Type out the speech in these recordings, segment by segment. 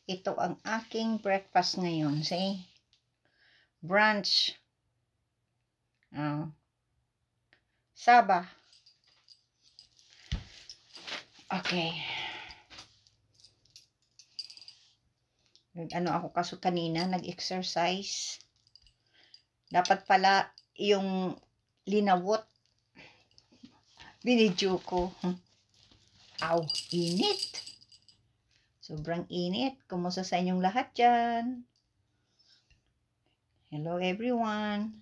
ito ang aking breakfast ngayon. See? Brunch. Saba. Okay. Ano ako kaso kanina, nag-exercise. Dapat pala yung linawot. Binidyo ko. Aw, init. Sobrang init. Kumusta sa inyong lahat dyan? Hello everyone.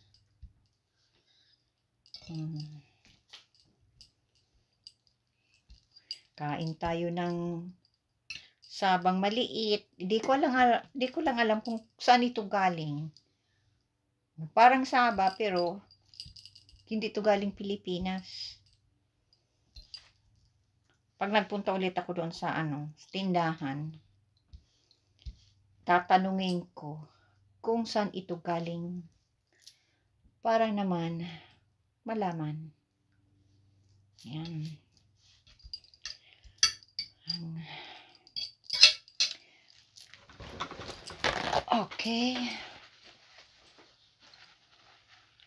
Kain tayo ng sabang maliit. Di ko lang alam kung saan ito galing. Parang saba pero hindi ito galing Pilipinas. Pag nagpunta ulit ako doon sa tindahan, tatanungin ko kung saan ito galing para naman malaman. Yan. Okay.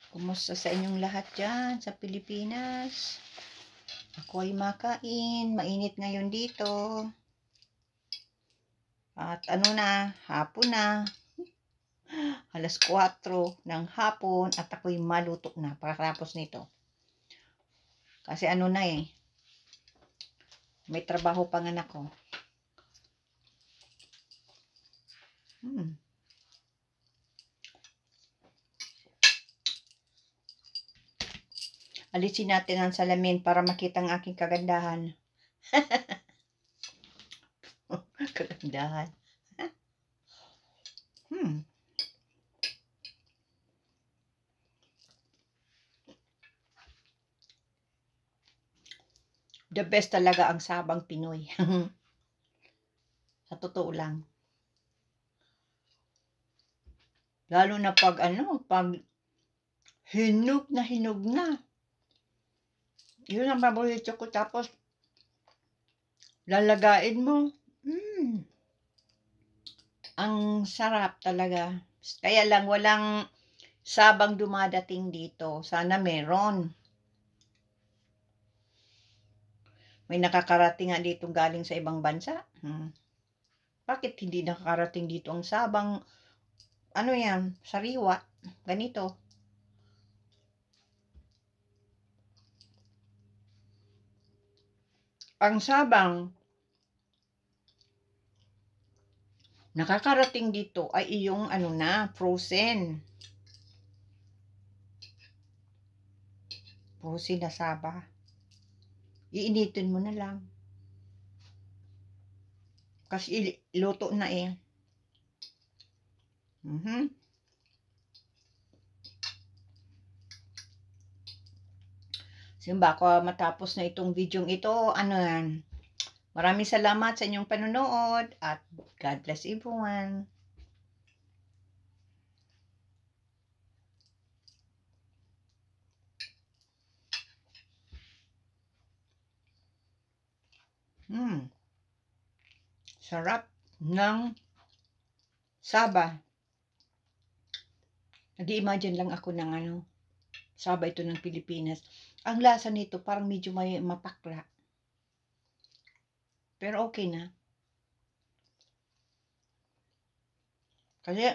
Kumusta sa inyong lahat dyan sa Pilipinas? Ako ay makain. Mainit ngayon dito. At hapon na. Alas 4 ng hapon at ako'y maluto na pagkatapos nito. Kasi may trabaho pang anak ko. Alisin natin ang salamin para makita ang aking kagandahan. Kagandahan. The best talaga ang sabang Pinoy. Sa totoo lang. Lalo na pag hinog na. Yun ang paborito ko. Tapos, lalagain mo. Ang sarap talaga. Kaya lang, walang sabang dumadating dito. Sana meron. May nakakarating nga dito galing sa ibang bansa. Bakit hindi nakakarating dito ang sabang, sariwa, ganito. Ang sabang nakakarating dito ay iyong frozen. Frozen na saba. Iinitin mo na lang. Kasi luto na eh. Simba ako matapos na itong video ito, maraming salamat sa inyong panonood at God bless everyone. Sarap ng saba. Nag-imagine lang ako ng saba ito ng Pilipinas. Ang lasa nito parang medyo may mapakla. Pero okay na. Kasi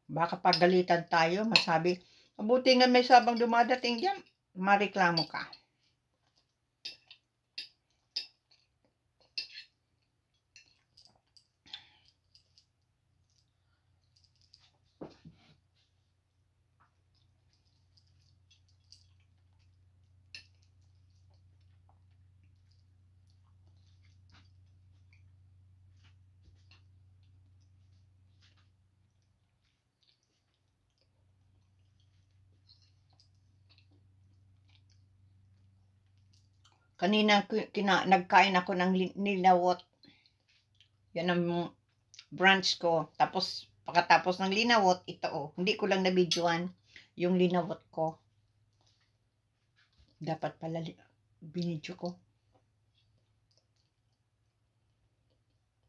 baka pagalitan tayo, masabi, mabuti nga may sabang dumadating dyan, mareklamo ka. Kanina nagkain ako ng linawot. Yan ang brunch ko. Tapos pagkatapos ng linawot, ito hindi ko lang nabidyoan yung linawot ko. Dapat pala binidyo ko.